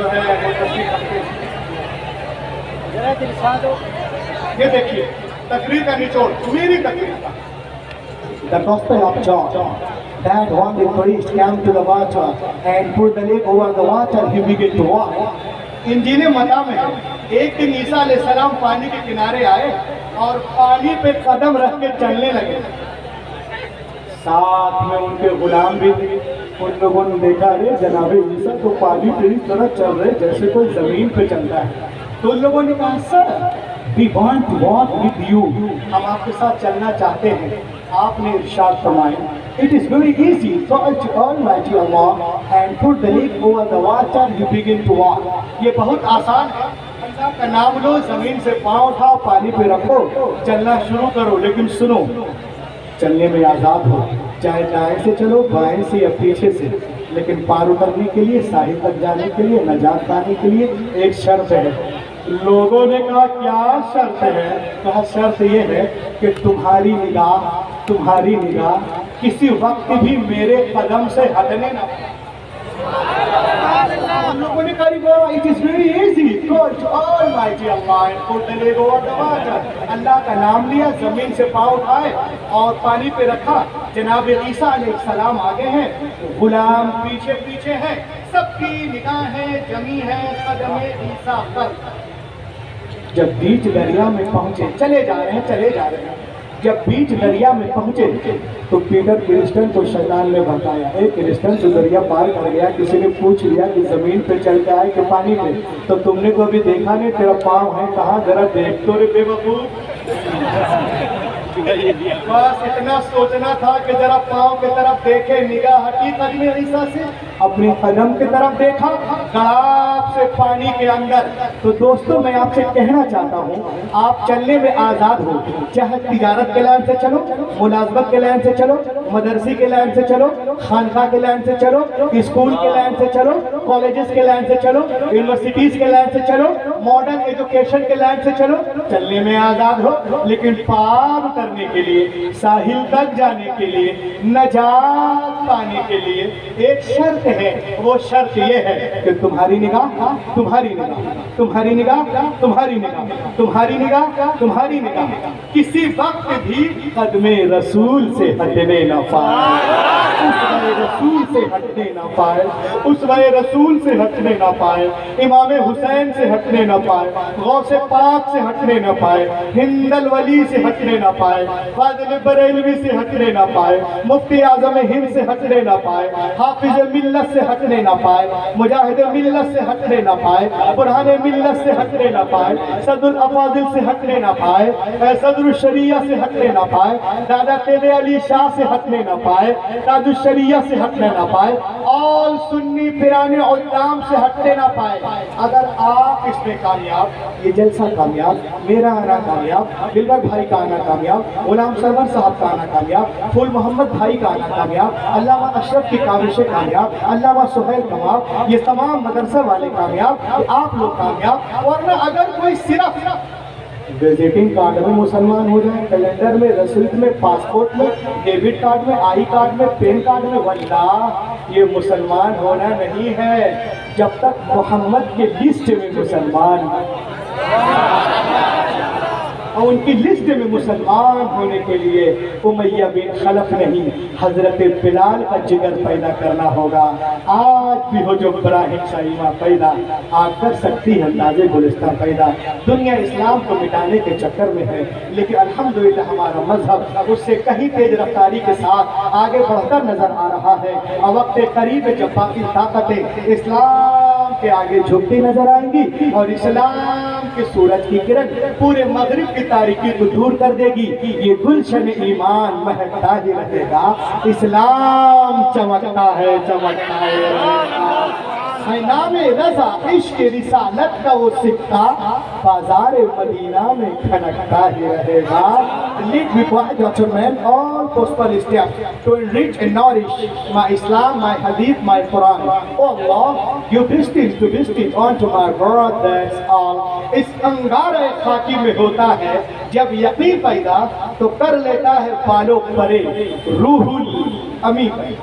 جو ہے وہ تصدیق کرتے ہیں۔ یہ دیکھیے تقریر کا نچوڑ، میری تقریر کا۔ The Gospel of John, that one the priest came to the water and put the leg over the water, he began to walk. انجیل متی میں ایک دن عیسیٰ علیہ السلام پانی کے کنارے آئے اور پانی پہ قدم رکھ کے چلنے لگے، ساتھ میں ان کے غلام بھی تھے۔ ان لوگوں نے دیکھا ارے جناب عیسیٰ تو پانی پہ اس طرح چل رہے جیسے کوئی زمین پہ چلتا ہے۔ تو ان لوگوں نے کہا سر we want to walk with you، ہم آپ کے ساتھ چلنا چاہتے ہیں۔ آپ نے ارشاد فرمایا it is very easy for Almighty Allah and put the leg over the water, you begin to walk۔ یہ بہت آسان ہے، اللہ کا نام لو، زمین سے پاؤں اٹھاؤ، پانی پہ رکھو، چلنا شروع کرو۔ لیکن سنو، چلنے میں آزاد ہو، چاہے دائیں سے چلو، بائیں سے یا پیچھے سے، لیکن پار اترنے کے لیے، ساحل تک جانے کے لیے، نجات پانے کے لیے ایک شرط ہے۔ لوگوں نے کہا کیا شرط ہے؟ کہا شرط یہ ہے کہ تمہاری نگاہ کسی وقت بھی میرے قدم سے ہٹنے نہ۔ لوگوں نے کہا it is very easy, go to Almighty Allah and put the leg over the water۔ اللہ کا نام لیا، زمین سے پاؤں اٹھائے اور پانی پہ رکھا۔ جناب عیسیٰ علیہ السلام آگے ہیں، غلام پیچھے پیچھے ہیں، سب کی نگاہیں جمی ہیں قدم عیسیٰ پر۔ جب بیچ دریا میں پہنچے، چلے جا رہے ہیں، جب بیچ دریا میں پہنچے تو پیٹر کرسٹن کو شیطان نے بھڑکایا۔ ایک کرسٹن تو دریا پار کر گیا، کسی نے پوچھ لیا کہ زمین پہ چل کے آئے کہ پانی پہ؟ تو تم نے تو ابھی دیکھا نہیں، تیرا پاؤں ہے کہاں، ذرا دیکھ تو رے بے وقوف۔ بس اتنا سوچنا تھا کہ ذرا پاؤں کی طرف دیکھے، نگاہ ہٹی قدم عیسیٰ سے، اپنی قدم کی طرف دیکھا، گڑاب سے پانی کے اندر۔ تو دوستو میں آپ سے کہنا چاہتا ہوں، آپ چلنے میں آزاد ہو، چاہے تجارت کے لائن سے چلو، ملازمت کے لائن سے چلو، مدرسے کے لائن سے چلو، خانقاہ کے لائن سے چلو، اسکول کے لائن سے چلو، کالجز کے لائن سے چلو، یونیورسٹیز کے لائن سے چلو، ماڈرن ایجوکیشن کے لائن سے چلو، چلنے میں آزاد ہو، لیکن پار اترنے کے لیے، ساحل تک جانے کے لیے، نجات پانے کے لیے ایک شرط ہے۔ وہ شرط یہ ہے کہ تمہاری نگاہ کسی وقت بھی قدم رسول سے ہٹنے نہ پائے، امام حسین سے ہٹنے نہ پائے، غوث پاک سے ہٹنے نہ پائے، ہند الولی سے ہٹنے نہ پائے، فاضل بریلوی سے ہٹنے نہ پائے، مفتی اعظم ہند سے ہٹنے نہ پائے، حافظ ملت سے ہٹنے نہ پائے، مجاہد ملت سے ہٹنے نہ پائے، برہان ملت سے ہٹنے نہ پائے، صدر الافاضل سے ہٹنے نہ پائے، صدر الشریعہ سے ہٹنے نہ پائے، دادا قید علی شاہ سے ہٹنے نہ پائے، تاج الشریعہ سے ہٹنے نہ پائے، اور سنی پیرانے علام سے ہٹنے نہ پائے۔ اگر آپ اس میں کامیاب، یہ جلسہ کامیاب، میرا آنا کامیاب، دلبر بھائی کا آنا کامیاب، غلام سرور صاحب کا آنا کامیاب، پھول محمد بھائی کا آنا کامیاب، علامہ اشرف کی کاوشیں کامیاب، علامہ سہیل کمال، یہ تمام مدرسہ والے کامیاب، کہ آپ لوگ کامیاب۔ ورنہ اگر کوئی صرف وزٹنگ کارڈ میں مسلمان ہو جائے، کیلنڈر میں، رسید میں، پاسپورٹ میں، ڈیبٹ کارڈ میں، آئی کارڈ میں، پین کارڈ میں، واللہ یہ مسلمان ہونا نہیں ہے، جب تک محمد کے لسٹ میں مسلمان، اور ان کی لسٹ میں مسلمان ہونے کے لیے امیہ بن خلف نہیں، حضرت بلال کا جگر پیدا کرنا ہوگا۔ آج بھی ہو جو ابراہیم شاہیمہ پیدا، آج کر سکتی ہے تازے گلستہ پیدا۔ دنیا اسلام کو مٹانے کے چکر میں ہے، لیکن الحمدللہ ہمارا مذہب اس سے کہیں تیز رفتاری کے ساتھ آگے بڑھ کر نظر آ رہا ہے، اور وقت قریب جب باقی طاقتیں اسلام کے آگے جھکتی نظر آئیں گی، اور اسلام کے سورج کی کرن پورے مغرب کی تاریکی کو دور کر دے گی، یہ گلشن ایمان مہکتا ہی رہے گا، اسلام چمکتا ہے نام رضا عشق رسالت کا وہ سکہ بازار مدینہ میں کھنکتا ہی رہے گا۔ Lead me by Dr. Man all gospel steps to enrich and nourish my Islam, my Hadith, my Quran. Oh Allah, you destined onto my word, that's all. اس انگار خاکی میں ہوتا ہے جب یقین پیدا تو کر لیتا ہے پالو پرے روح الامین۔